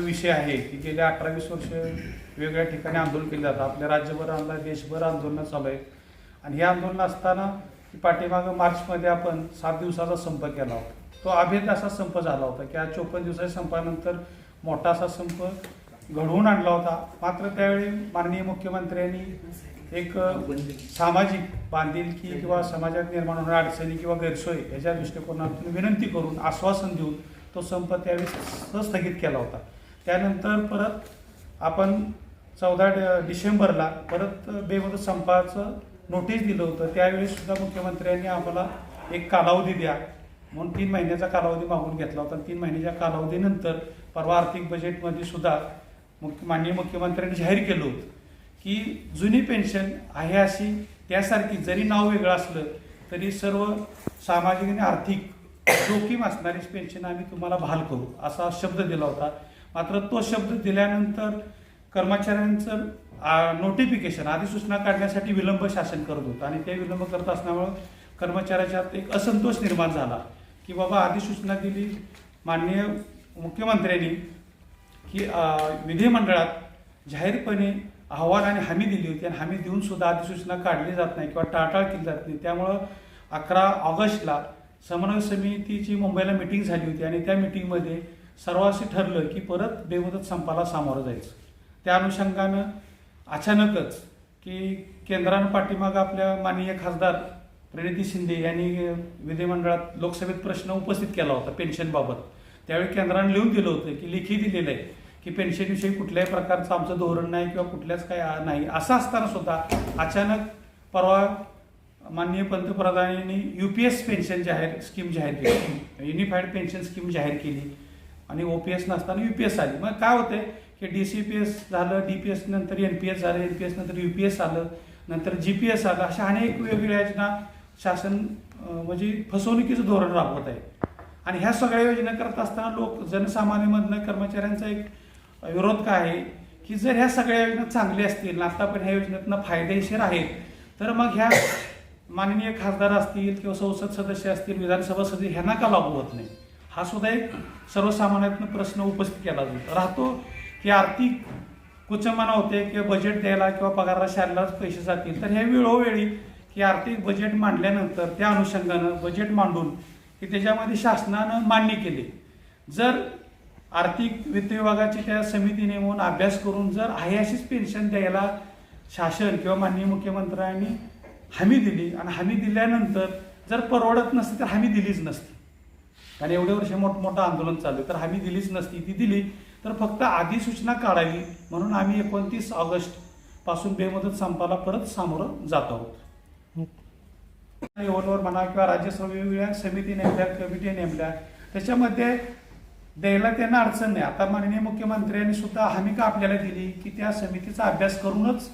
विषय आहे की गेले 18-20 वर्ष वेगवेगळ्या ठिकाणी आंदोलन केलं जातं. आपल्या राज्यभर आंदोलन, देशभर आंदोलनं चालू आहेत. आणि हे आंदोलन असताना पाठीमागं मार्चमध्ये आपण 7 दिवसाचा संप केला होता. तो अभेद्य असा संप झाला होता की आज 54 दिवसाच्या संपानंतर मोठा असा संप घडवून आणला होता. मात्र त्यावेळी माननीय मुख्यमंत्र्यांनी एक सामाजिक बांधिलकी किंवा समाजात निर्माण होणाऱ्या अडचणी किंवा गैरसोय याच्या दृष्टिकोनातून विनंती करून आश्वासन देऊन तो संप त्यावेळी स्थगित केला होता. त्यानंतर परत आपण 14 डिसेंबरला परत बेमुदत संपाचं नोटीस दिलं होतं. त्यावेळी सुद्धा मुख्यमंत्र्यांनी आम्हाला एक कालावधी द्या म्हणून 3 महिन्याचा कालावधी मागून घेतला होता. 3 महिन्याच्या कालावधीनंतर परवा आर्थिक बजेटमध्ये सुद्धा माननीय मुख्यमंत्र्यांनी जाहीर केलं होतं की जुनी पेन्शन आहे अशी त्यासारखी, जरी नाव वेगळं असलं तरी सर्व सामाजिक आणि आर्थिक जोखीम असणारी पेन्शन आम्ही तुम्हाला बहाल करू असा शब्द दिला होता. मात्र तो शब्द दिल्यानंतर कर्मचाऱ्यांचं नोटिफिकेशन अधिसूचना काढण्यासाठी विलंब शासन करत होतं आणि ते विलंब करत असल्यामुळं कर्मचाऱ्याच्यात एक असंतोष निर्माण झाला की बाबा अधिसूचना दिली माननीय मुख्यमंत्र्यांनी की विधिमंडळात जाहीरपणे अहवाल आणि हमी दिली होती आणि हमी देऊन सुद्धा अधिसूचना काढली जात नाही किंवा टाळाटाळ केली जात नाही. त्यामुळं 11 ऑगस्टला समन्वय समितीची मुंबईला मिटिंग झाली होती आणि त्या मिटिंगमध्ये सर्वांशी ठरलं की परत बेमुदत संपाला सामोरं जायचं. त्या अनुषंगानं अचानकच की केंद्रानं पाठीमागं आपल्या माननीय खासदार प्रणिती शिंदे यांनी विधिमंडळात लोकसभेत प्रश्न उपस्थित केला होता पेन्शनबाबत. त्यावेळी केंद्रानं लिहून दिलं होतं की लेखी दिलेलं आहे की पेन्शनविषयी कुठल्याही प्रकारचं आमचं धोरण नाही किंवा कुठल्याच काही नाही. असं असताना सुद्धा अचानक परवा माननीय पंतप्रधानांनी UPS पेन्शन स्कीम जाहीर केली, युनिफाईड पेन्शन स्कीम जाहीर केली आणि OPS नसताना UPS आली. मग काय होतंय की DCPS झालं, DPS नंतर NPS झालं, NPS नंतर UPS आलं, नंतर GPS आलं. अशा अनेक वेगवेगळ्या योजना शासन म्हणजे फसवणुकीचं धोरण राबवत आहे. आणि ह्या सगळ्या योजना करत असताना जनसामान्यामधनं कर्मचाऱ्यांचा एक विरोध काय आहे की जर ह्या सगळ्या योजना चांगल्या असतील, आतापर्यंत ह्या योजनेतनं फायदेशीर आहेत, तर मग ह्या माननीय खासदार असतील किंवा संसद सदस्य असतील, विधानसभा सदस्य ह्यांना का लागू होत नाही, हा सुद्धा एक सर्वसामान्यातनं प्रश्न उपस्थित केला राहतो की आर्थिक कुचंबना होते किंवा बजेट द्यायला किंवा पगाराला शाळेलाच पैसे जातील. तर हे वेळोवेळी की आर्थिक बजेट मांडल्यानंतर त्या अनुषंगानं बजेट मांडून की त्याच्यामध्ये शासनानं मान्य केले, जर आर्थिक वित्त विभागाची त्या समिती नेमून अभ्यास करून जर आहे अशीच पेन्शन द्यायला शासन किंवा माननीय मुख्यमंत्र्यांनी हमी दिली आणि हमी दिल्यानंतर जर परवडत नसती तर हमी दिलीच नसती. आणि एवढे वर्ष मोठमोठं आंदोलन चालू तर हमी दिलीच नसती. ती दिली तर फक्त अधिसूचना काढावी म्हणून आम्ही 29 ऑगस्ट पासून बेमुदत संपाला परत सामोरं जात आहोत. लेवलवर म्हणा किंवा राज्यसभा वेगवेगळ्या समिती नेमल्या, कमिटी नेमल्या, त्याच्यामध्ये द्यायला त्यांना अडचण नाही. आता माननीय मुख्यमंत्र्यांनी सुद्धा हमी का आपल्याला दिली की त्या समितीचा अभ्यास करूनच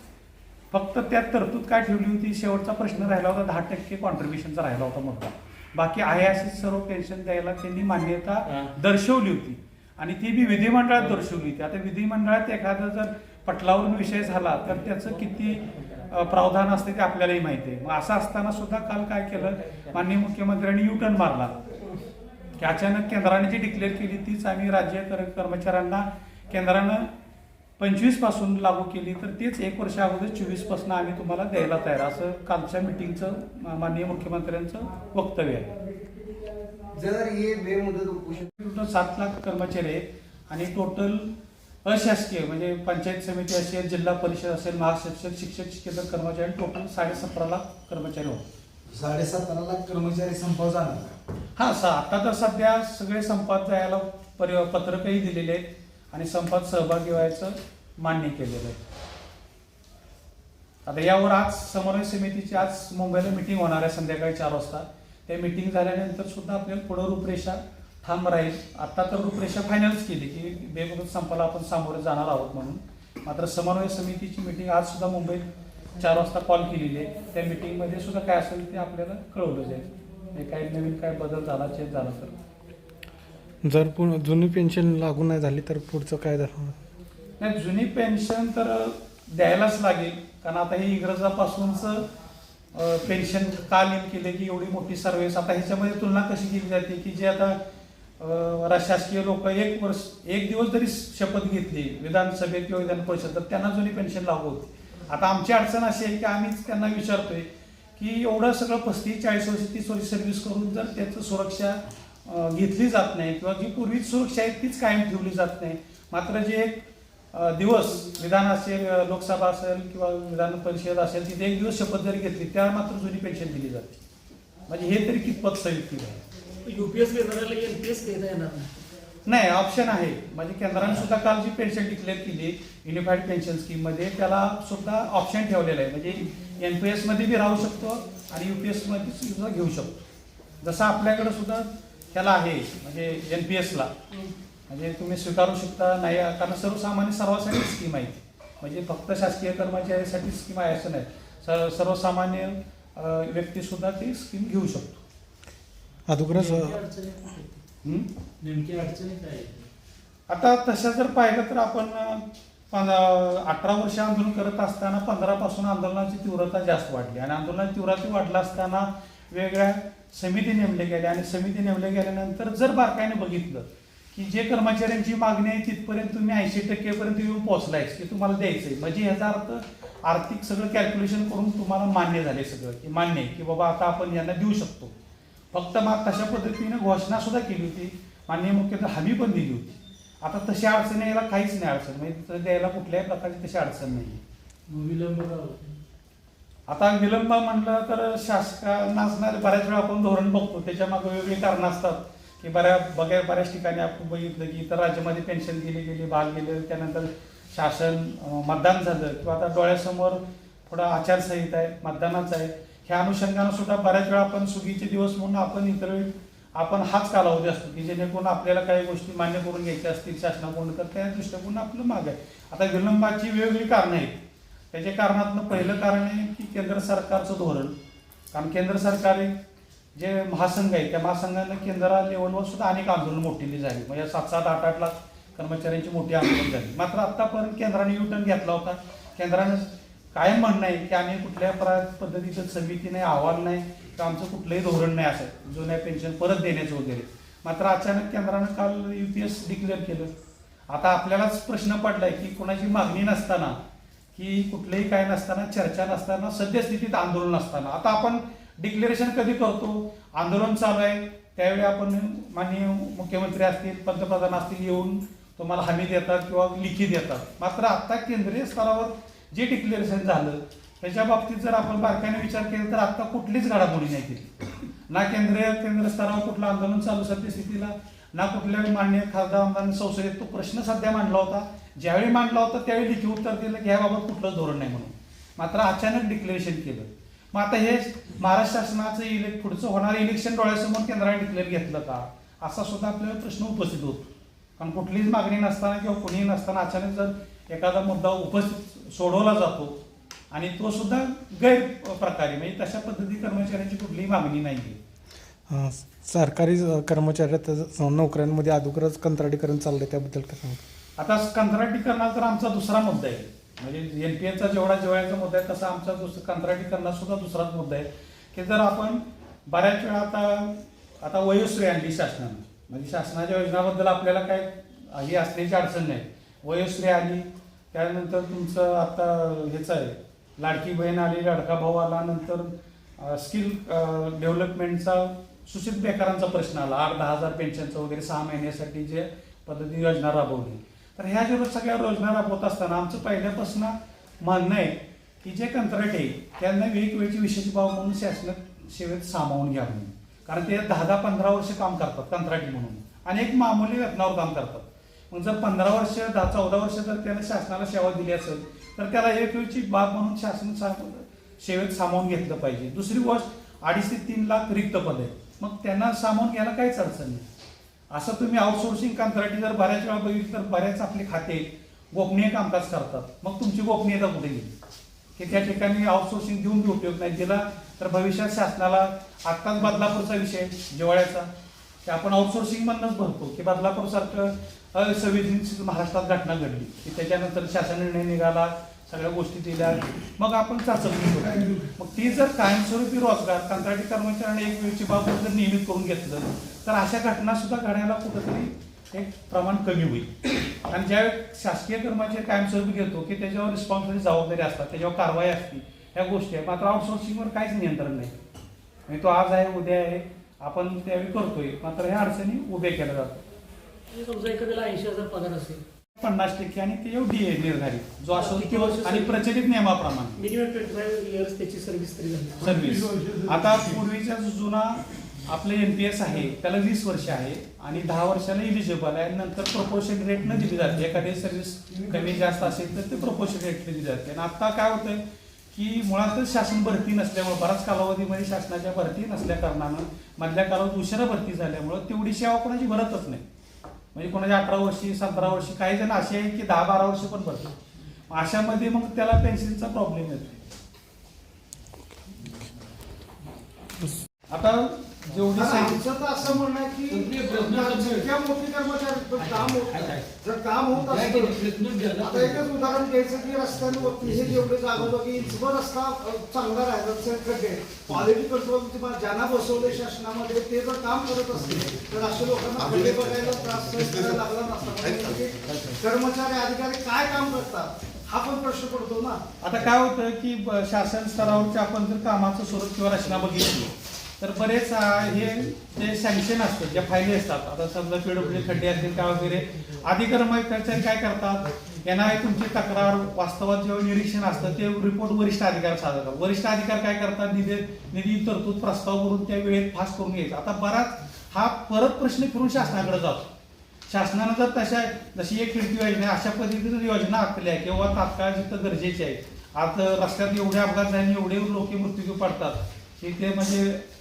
फक्त त्यात तरतूद काय ठेवली होती, शेवटचा प्रश्न राहिला होता 10% कॉन्ट्रीब्युशनचा राहिला होता मोठा. बाकी आहे अशी सर्व पेन्शन द्यायला त्यांनी मान्यता दर्शवली होती आणि ती बी विधिमंडळात दर्शवली होती. आता विधिमंडळात एखादा जर पटलावरून विषय झाला तर त्याचं किती प्रावधान असते ते आपल्यालाही माहिती आहे. मग असं असताना सुद्धा काल काय केलं, माननीय मुख्यमंत्र्यांनी U-टर्न मारला की अचानक केंद्राने जी डिक्लेअर केली तीच आम्ही राज्य कर्मचाऱ्यांना केंद्रानं 25 पासून लागू केली, तर तेच 1 वर्ष अगोदर 24 पासून आम्ही तुम्हाला द्यायला तयार, असं कालच्या मिटिंगचं माननीय मुख्यमंत्र्यांचं वक्तव्य आहे. जर हे बेमुदत उपोषण 7 लाख कर्मचारी आहेत आणि टोटल अशासकीय म्हणजे पंचायत समिती असेल, जिल्हा परिषद असेल, महाशिक्षक, शिक्षक, शिक्षक कर्मचारी टोटल 17.5 लाख कर्मचारी होते. 17.5 लाख कर्मचारी संपावर जाणार. हा आता तर सध्या सगळे संपात जायला पत्रकही दिलेले आहेत आणि संपात सहभागी व्हायचं मान्य केलेलं आहे. आता यावर आज समन्वय समितीची आज मुंबईला मिटिंग होणार आहे संध्याकाळी 4 वाजता. त्या मिटिंग झाल्यानंतर सुद्धा आपल्याला पुढं रूपरेषा ठाम राहील. आता तर रूपरेषा फायनलच केली की बेमुदत संपाला आपण सामोरे जाणार आहोत म्हणून. मात्र समन्वय समितीची मिटिंग आज सुद्धा मुंबईत 4 वाजता कॉल केलेली आहे. त्या मिटिंगमध्ये सुद्धा काय असेल ते आपल्याला कळवलं जाईल. काही नवीन काय बदल झाला, चेंज झाला तर जर जुनी पेन्शन लागू नाही झाली तर पुढचं काय झालं नाही. जुनी पेन्शन तर द्यायलाच लागेल कारण आता हे इंग्रजापासूनच पेन्शन का लिंक केले की एवढी मोठी सर्व्हिस. आता ह्याच्यामध्ये तुलना कशी केली जाते की जे आता शासकीय लोक एक दिवस जरी शपथ घेतली विधानसभेत किंवा विधान परिषद तर त्यांना जुनी पेन्शन लागू होती. आता आमची अडचण अशी आहे की आम्हीच त्यांना विचारतोय की एवढं सगळं 35-40 वर्ष 30 वर्ष सर्व्हिस करून जर त्याचं सुरक्षा घेतली जात नाही किंवा जी पूर्वीच सुरक्षा आहे तीच कायम ठेवली जात नाही, मात्र जे एक दिवस विधान असेल, लोकसभा असेल किंवा विधान परिषद असेल तिथे एक दिवस शपथ जरी घेतली त्यावर मात्र जुनी पेन्शन दिली जाते. म्हणजे हे तरी कितपत संयुक्तिक आहे. युपीएस घेणाऱ्याला एनपीएस घेता येणार नाही, ऑप्शन आहे. म्हणजे केंद्राने सुद्धा काल जी पेन्शन डिक्लेअर केली युनिफाईड पेन्शन स्कीम मध्ये त्याला सुद्धा ऑप्शन ठेवलेलं आहे. म्हणजे एनपीएस मध्ये बी राहू शकतो आणि युपीएस मध्ये सुद्धा घेऊ शकतो. जसं आपल्याकडे सुद्धा त्याला आहे म्हणजे एनपीएसला म्हणजे तुम्ही स्वीकारू शकता नाही, कारण सर्वांसाठी स्कीम आहे. म्हणजे फक्त शासकीय कर्मचाऱ्यासाठी स्कीम आहे असं नाही, सर्वसामान्य व्यक्ती सुद्धा ती स्कीम घेऊ शकतो. अगोदरच नेमकी अडचणी काय? आता तसं जर पाहिलं तर आपण 18 वर्ष आंदोलन करत असताना 15 पासून आंदोलनाची तीव्रता जास्त वाढली आणि आंदोलनाची तीव्रता वाढला असताना वेगवेगळ्या समिती नेमल्या गेल्या आणि समिती नेमल्या गेल्यानंतर जर बारकाईने बघितलं की जे कर्मचाऱ्यांची मागणी आहे तिथपर्यंत तुम्ही 80% पर्यंत येऊन पोहोचलाय की तुम्हाला द्यायचंय, म्हणजे याचा अर्थ आर्थिक सगळं कॅल्क्युलेशन करून तुम्हाला मान्य झाले सगळं की मान्य आहे की बाबा आता आपण यांना देऊ शकतो. फक्त मग तशा पद्धतीने घोषणा सुद्धा केली होती, माननीय मुख्यमंत्री हमी पण दिली होती. आता तशी अडचण यायला काहीच नाही, अडचण म्हणजे द्यायला कुठल्याही प्रकारची तशी अडचण नाही. विलंब आता विलंब म्हणलं तर शासकांना असणारे बऱ्याच वेळा आपण धोरण बघतो, त्याच्या मागे वेगवेगळी कारणं असतात की बऱ्याच ठिकाणी आपण बघितलं की इतर राज्यामध्ये पेन्शन गेली बहाल गेले, त्यानंतर शासन मतदान झालं किंवा आता डोळ्यासमोर थोडा आचारसंहिता आहे, मतदानाचं आहे, ह्या अनुषंगानं सुद्धा बऱ्याच वेळा आपण सुगीचे दिवस म्हणून आपण इतर वेळी आपण हाच कालावधी असतो की जेणेकरून आपल्याला काही गोष्टी मान्य करून घ्यायच्या असतील शासनाकडून तर त्या दृष्टिकोन आपलं माग आहे. आता विलंबाची वेगवेगळी कारणं आहेत. त्याच्या कारणातनं पहिलं कारण आहे की केंद्र सरकारचं धोरण, कारण केंद्र सरकार जे महासंघ आहे त्या महासंघानं केंद्र लेवलवर सुद्धा अनेक आंदोलन मोठी झाली, म्हणजे 7-7, 8-8 लाख कर्मचाऱ्यांची मोठी आंदोलन झाली. मात्र आतापर्यंत केंद्राने युटर्न घेतला होता. केंद्रानं कायम म्हणणं आहे की आम्ही कुठल्या पद्धतीचं समिती नाही, अहवाल नाही किंवा आमचं कुठलंही धोरण नाही असं जुन्या पेन्शन परत देण्याचं वगैरे. मात्र अचानक केंद्रानं काल युपीएस डिक्लेअर केलं. आता आपल्यालाच प्रश्न पडलाय की कोणाची मागणी नसताना की कुठलंही काय नसताना, चर्चा नसताना, सद्यस्थितीत आंदोलन असताना आता आपण डिक्लेरेशन कधी करतो? आंदोलन चालू आहे त्यावेळी आपण माननीय मुख्यमंत्री असतील, पंतप्रधान असतील येऊन तुम्हाला हमी देतात किंवा लिखित देतात. मात्र आता केंद्रीय स्तरावर जे डिक्लेरेशन झालं त्याच्या बाबतीत जर आपण बारकाईने विचार केला तर आता कुठलीच घडामोडी नाही केली. ना केंद्र स्तरावर कुठलं आंदोलन चालू सद्यस्थितीला, ना कुठल्या माननीय खासदार आमदारांनी संसदेत तो प्रश्न सध्या मांडला होता. ज्यावेळी मांडला होता त्यावेळी लिखित उत्तर दिलं की ह्याबाबत कुठलंच धोरण नाही म्हणून. मात्र अचानक डिक्लेरेशन केलं. मग आता हे महाराष्ट्र शासनाचं पुढचं होणारं इलेक्शन डोळ्यासमोर केंद्राने डिक्लेअर घेतलं का, असा सुद्धा आपल्याला प्रश्न उपस्थित होतो. कारण कुठलीच मागणी नसताना किंवा कोणीही नसताना अचानक जर एखादा मुद्दा उपस्थित सोडवला जातो आणि तो सुद्धा गैरप्रकारे, म्हणजे तशा पद्धती कर्मचाऱ्यांची कुठलीही मागणी नाही. सरकारी कर्मचाऱ्यात नोकऱ्यांमध्ये अगोदरच कंत्राटीकरण चाललंय त्याबद्दल काय सांगतो? आता कंत्राटीकरणाचा तर आमचा दुसरा मुद्दा आहे. म्हणजे एनपीएसचा जेवढा जिव्हाळ्याचा मुद्दा आहे तसा आमचा कंत्राटीकरणाचा सुद्धा दुसराच मुद्दा आहे की जर आपण बऱ्याच वेळा आता वयोश्री आणली शासनानं, म्हणजे शासनाच्या योजनाबद्दल आपल्याला काय ही असण्याची अडचण नाही. वयोश्री आली, त्यानंतर तुमचं आता ह्याचं आहे लाडकी बहीण आली, लाडका भाऊ आला, नंतर स्किल डेव्हलपमेंटचा सुशिक्षित बेकारांचा प्रश्न आला, 8-10 हजार पेन्शनचं वगैरे 6 महिन्यासाठी जे पद्धती योजना राबवली. तर ह्या ज्या सगळ्या योजना राबवत असताना आमचं पहिल्यापासून म्हणणं आहे की जे कंत्राटी आहे त्यांना वेगवेगळी विशेष भाव म्हणून शासनात सेवेत सामावून घ्या म्हणून. कारण ते 10-15 वर्ष काम करतात कंत्राटी म्हणून आणि एक मामूली वेतनावर काम करतात. मग जर 15 वर्ष 10-14 वर्ष जर त्याला शासनाला सेवा दिली असेल तर त्याला एक वेळची बाब म्हणून शासन सेवेत सामावून घेतलं पाहिजे. दुसरी गोष्ट 2.5 ते 3 लाख रिक्त पद आहे, मग त्यांना सामावून घ्यायला काहीच अडचण नाही. असं तुम्ही आउटसोर्सिंग कंत्राटी जर बऱ्याच वेळा बघितलं तर बऱ्याच आपले खाते गोपनीय कामकाज करतात. मग तुमची गोपनीयता कुठे गेली की त्या ठिकाणी आउटसोर्सिंग देऊन बी उपयोग नाही. दिला तर भविष्यात शासनाला आत्ताच बदलापूरचा विषय जिव्हाळ्याचा की आपण आउटसोर्सिंग म्हणूनच भरतो की बदलापूरसारखं असंवेदनशील महाराष्ट्रात घटना घडली की त्याच्यानंतर शासन निर्णय निघाला, सगळ्या गोष्टी दिल्या, मग आपण चाचपणी करू. मग ती जर कायमस्वरूपी रोजगार कंत्राटी कर्मचाऱ्यांनी एक वेळची बाबत जर नियमित करून घेतलं तर अशा घटना सुद्धा घडायला कुठंतरी एक प्रमाण कमी होईल. आणि ज्यावेळी शासकीय कर्मचारी कायमस्वरूपी घेतो की त्याच्यावर रिस्पॉन्सिबिलिटी जबाबदारी असतात, त्याच्यावर कारवाई असते, ह्या गोष्टी आहे. मात्र आउटसोर्सिंगवर काहीच नियंत्रण नाही. म्हणजे तो आज आहे उद्या आहे आपण त्यावेळी करतोय, मात्र ह्या अडचणी उभ्या केल्या जातात. म्हणजे समजा एखाद्याला 80,000 पगार असेल, 50% आणि ते डी ए निर्धारित जो असेल किती तो वर्ष आणि प्रचलित नियमाप्रमाणे मिनिमम 25 इयर्स त्याची सर्व्हिस तरी झाली. सर्व्हिस. आता पूर्वीचा जो जुना आपले NPS आहे त्याला 20 वर्ष आहे आणि 10 वर्षाला इलिजिबल आहे. नंतर प्रपोर्शन रेटनं दिली जाते. एखादी सर्व्हिस कमी जास्त असेल तर ते प्रपोर्शन रेटने दिली जाते. आणि आता काय होतंय की मुळातच शासन भरती नसल्यामुळे, बराच कालावधीमध्ये शासनाच्या भरती नसल्या कारणानं मधल्या कालावधीत उशिरा भरती झाल्यामुळं तेवढी सेवा कोणाची भरतच नाही. म्हणजे कोणाच्या 18 वर्षी 17 वर्षी, काही जण असे आहे की 10-12 वर्ष पण भरतात. अशामध्ये मग त्याला पेन्शनचा प्रॉब्लेम येतो. आता जेवढी आमचं तर असं म्हणणं आहे की जितक्या मोठी कर्मचारी काम होत नाही, जर काम होत असतं, आता एकच उदाहरण घ्यायचं की रस्त्यांवरती हे जेवढे जागोजागी इंचभर रस्ता चांगला राहिला खड्डे, क्वालिटी कंट्रोल ज्यांना बसवले शासनामध्ये ते जर काम करत असतील तर अशा लोकांना खड्डे बघायला त्रास करायला लागला नसता. कर्मचारी अधिकारी काय काम करतात हा पण प्रश्न पडतो ना. आता काय होतं की शासन स्तरावरचे आपण जर कामाचं स्वरूप किंवा रचना बघितली तर बरेच हे जे सँक्शन असतात, ज्या फायली असतात, आता समजा PWD खड्डे असतील का वगैरे, आधी कर्मचारी काय करतात, यांना तुमची तक्रार वास्तवात जेव्हा निरीक्षण असतं ते रिपोर्ट वरिष्ठ अधिकार सादर करतात. वरिष्ठ अधिकार काय करतात, निधी तरतूद प्रस्ताव करून त्या वेळेत फास्ट करून घ्यायचा. आता बराच हा परत प्रश्न फिरून शासनाकडे जातो. शासनानं जर तशा जशी एक खिडकी योजना अशा पद्धतीने योजना आखल्या किंवा तात्काळ जिथं गरजेचे आहे, आता रस्त्यात एवढे अपघात झाले, एवढे लोक मृत्यू पडतात की ते म्हणजे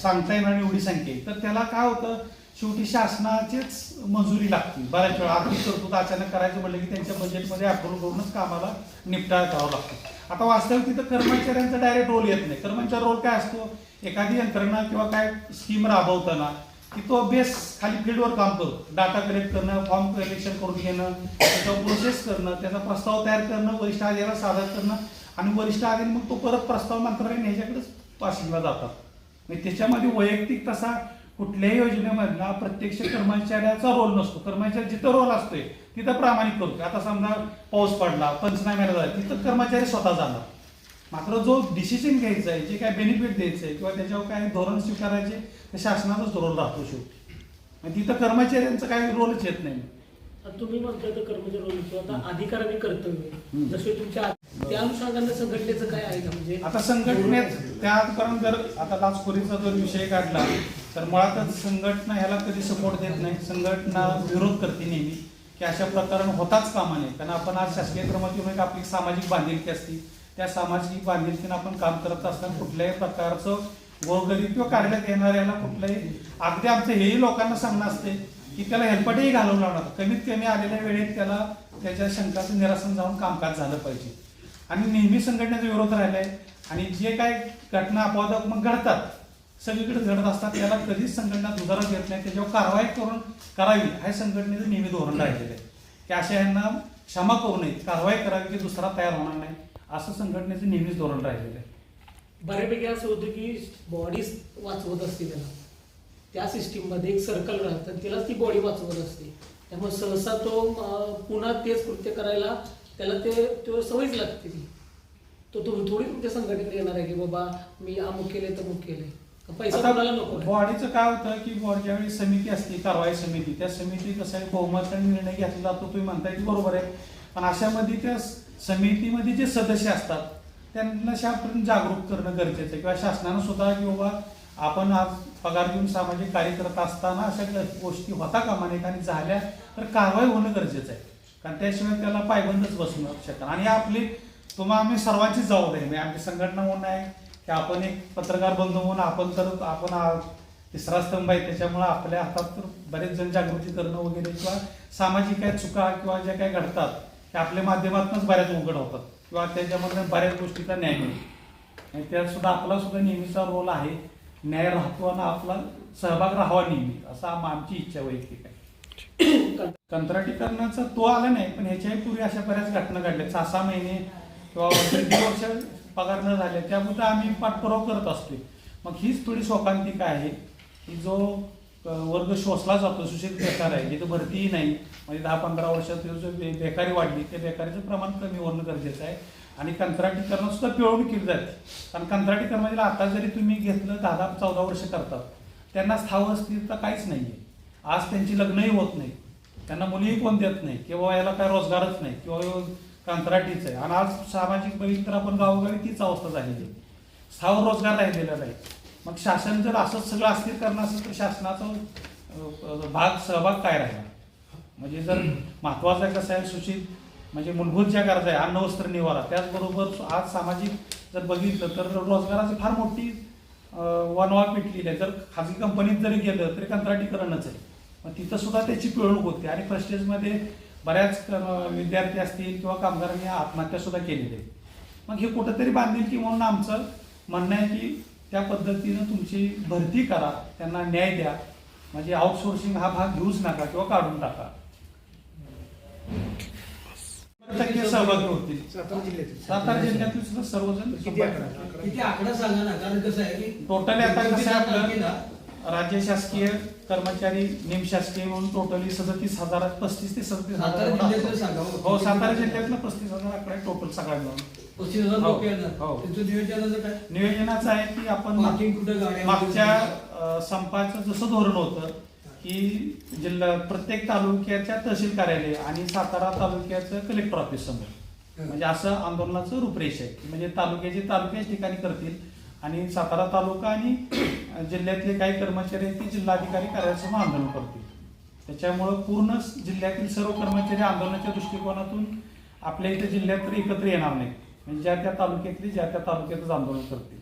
सांगता येणार एवढी संख्या आहे, तर त्याला काय होतं, शेवटी शासनाचीच मंजुरी लागते. बऱ्याच वेळा आर्थिक तरतूद अचानक करायचं म्हटलं की त्यांच्या बजेटमध्ये अप्रूव्ह करूनच कामाला निपटारा करावा लागतो. आता वास्तविक तिथं कर्मचाऱ्यांचा डायरेक्ट रोल येत नाही. कर्मचारी रोल काय असतो, एखादी यंत्रणा किंवा काय स्कीम राबवताना की तो बेस खाली फील्डवर काम करतो. डाटा कलेक्ट करणं, फॉर्म कलेक्शन करून घेणं, त्याचा प्रोसेस करणं, त्याचा प्रस्ताव तयार करणं, वरिष्ठ अधिकाऱ्याला सादर करणं आणि वरिष्ठ अधिकारी मग तो परत प्रस्ताव मंत्रालयाने ह्याच्याकडेच पासिंगला जातात. म्हणजे त्याच्यामध्ये वैयक्तिक तसा कुठल्याही योजनेमधला प्रत्यक्ष कर्मचाऱ्याचा रोल नसतो. कर्मचारी जिथं रोल असतोय तिथं प्रामाणिक करतो. आता समजा पाऊस पडला, पंचनाम्याला झाला, तिथं कर्मचारी स्वतः जाणार. मात्र जो डिसिजन घ्यायचा आहे, जे काय बेनिफिट द्यायचं आहे किंवा त्याच्यावर काय धोरण स्वीकारायचे ते शासनाचाच रोल राहतो शेवटी. आणि तिथं कर्मचाऱ्यांचा काही रोलच येत नाही. आता तुम्ही म्हणताय तर कर्मचारी रोल येतो, आता अधिकाऱ्यांनी कर्तव्य जसे तुमच्या त्या अनुषंगाने संघटनेचं काय आहे का? म्हणजे आता संघटनेत त्या कारण जर आता लाचखोरीचा जर विषय काढला तर मुळातच संघटना ह्याला कधी सपोर्ट देत नाही. संघटना विरोध करते नेहमी की अशा प्रकरण होताच कामा नये. कारण आपण आज शासकीय कर्मचारी आपली सामाजिक बांधिलकी असते, त्या सामाजिक बांधिलकीनं आपण काम करत असताना कुठल्याही प्रकारचं गोरगरीब किंवा कार्यालयात येणाऱ्याला कुठल्याही, अगदी आमचं हेही लोकांना सांगणं असते की त्याला हेल्पटही घालवून लावणार, कमीत कमी आलेल्या वेळेत त्याला त्याच्या शंकाचं निरसन जाऊन कामकाज झालं पाहिजे. आणि नेहमी संघटनेचा विरोध राहिलाय. आणि जे काय घटना अपवाद मग घडतात, सगळीकडे घडत असतात, त्याला कधीच संघटना दुजारा देत नाही. त्याच्यावर कारवाई करून करावी हे संघटनेचं नेहमी धोरण राहिलेलं आहे की अशा यांना क्षमा करू नये, कारवाई करावी की दुसरा तयार होणार नाही, असं संघटनेचं नेहमीच धोरण राहिलेलं आहे. बऱ्यापैकी असं होतं की बॉडीज वाचवत असते त्याला, त्या सिस्टीममध्ये एक सर्कल राहतं, तिलाच ती बॉडी वाचवत असते. त्यामुळे सहसा तो पुन्हा तेच कृत्य करायला त्याला ते सवयच लागते. तो थोडी तुमच्या संघटनेत येणार आहे की बाबा मी अमुक केले तमुक केले, पैसा कोणाला नको. बॉडीचं काय होतं की ज्यावेळी समिती असते, कारवाई समिती, त्या समिती कसं आहे बहुमताने निर्णय घेतला जातो. तुम्ही म्हणताय की बरोबर आहे, पण अशामध्ये त्या समितीमध्ये जे सदस्य असतात त्यांना शापर्यंत जागरूक करणं गरजेचं आहे. किंवा शासनानं सुद्धा की बाबा आपण आज पगार देऊन सामाजिक कार्य करत असताना अशा गोष्टी होता कामा नयेत आणि झाल्या तर कारवाई होणं गरजेचं आहे. कारण त्याशिवाय त्याला पायबंदच बसणं शकतात. आणि आपली आम्ही सर्वांचीच जबाबदारी म्हणजे आमची संघटना म्हणून आहे की आपण एक पत्रकार बंधू म्हणून आपण तिसरा स्तंभ आहे. त्याच्यामुळे आपल्या हातात तर बरेच जनजागृती करणं वगैरे किंवा सामाजिक काय चुका किंवा ज्या काही घडतात त्या आपल्या माध्यमातूनच बऱ्याच उघड होतात किंवा त्याच्यामधून बऱ्याच गोष्टीचा न्याय मिळतो. आणि त्यात सुद्धा आपला सुद्धा नेहमीचा रोल आहे, न्याय राहतो आणि आपला सहभाग राहावा नेहमी, असा आमची इच्छा वैयक्तिक आहे. कंत्राटीकरणाचा तो आला नाही, पण ह्याच्याही पूर्वी अशा बऱ्याच घटना घडल्या. 6-6 महिने किंवा 2 वर्ष पगार न झाले, त्यामुळे आम्ही पाठपुरावा करत असतोय. मग हीच थोडी शोकांतिका आहे की जो वर्ग शोषला जातो, सुशिक्षित बेकार आहे, जिथं भरतीही नाही, म्हणजे 10-15 वर्षात जो बेकारी वाढली, त्या बेकारीचं प्रमाण कमी होणं गरजेचं आहे. आणि कंत्राटीकरण सुद्धा पिळवणूक केली जाते. कारण कंत्राटीकरणाला आता जरी तुम्ही घेतलं 10-14 वर्ष करतात, त्यांना स्थावर स्थिरता काहीच नाही आहे. आज त्यांची लग्नही होत नाही, त्यांना मुलीही कोण देत नाही, किंवा याला काय रोजगारच नाही, किंवा कंत्राटीच आहे. आणि आज सामाजिक बघितलं तर आपण गावोगावी तीच अवस्था झालेली आहे, स्थावर रोजगार राहिलेला नाही. मग शासन जर असंच सगळं अस्थिर करणं असेल तर शासनाचा सहभाग काय राहिला? म्हणजे जर महत्वाचं कसं आहे, सुशिक्षित म्हणजे मूलभूत ज्या गरजा आहे, अन्न वस्त्र निवारा, त्याचबरोबर आज सामाजिक जर बघितलं तर रोजगाराची फार मोठी वनवा पेटलेली आहे. जर खाजगी कंपनीत जरी गेलं तरी कंत्राटीकरणच आहे. मग तिथं सुद्धा त्याची पिळवणूक होते आणि प्रेस्टेजमध्ये बऱ्याच विद्यार्थी असतील किंवा कामगारांनी आत्महत्या सुद्धा केलेली आहे. मग हे कुठंतरी बांधिलकी म्हणून आमचं म्हणणं आहे की त्या पद्धतीनं तुमची भरती करा, त्यांना न्याय द्या. म्हणजे आउटसोर्सिंग हा भाग घेऊच नका किंवा काढून टाका. टक्के सहभागी होतील. सातारा जिल्ह्यातील सुद्धा सर्वजण किती आकडा सांगा ना, कारण कसं आहे की टोटली आता कसं आहे आपलं राज्य शासकीय कर्मचारी निमशासकीय म्हणून टोटली 37,000 35 ते 37,000 सांगा. हो, सातारा जिल्ह्यातलं 35,000 आकडा टोटल सगळ्या मिळून. 35,000 लोक येणार. हो. त्यांचं नियोजनाचं काय? नियोजनाचं आहे की आपण पार्किंग कुठं गाड्या मागच्या संपाचं जसं धोरण होतं की जिल्हा प्रत्येक तालुक्याच्या तहसील कार्यालय आणि सातारा तालुक्याचं कलेक्टर ऑफिस समोर, म्हणजे असं आंदोलनाचं रूपरेष आहे. म्हणजे तालुक्याच ठिकाणी करतील आणि सातारा तालुका आणि जिल्ह्यातले काही कर्मचारी आहेत ते जिल्हाधिकारी कार्यालयासमोर आंदोलन करतील. त्याच्यामुळं पूर्ण जिल्ह्यातील सर्व कर्मचारी आंदोलनाच्या दृष्टिकोनातून आपल्या इथे जिल्ह्यात तर एकत्र येणार नाही. म्हणजे ज्या त्या तालुक्यातले ज्या त्या तालुक्यातच आंदोलन करतील.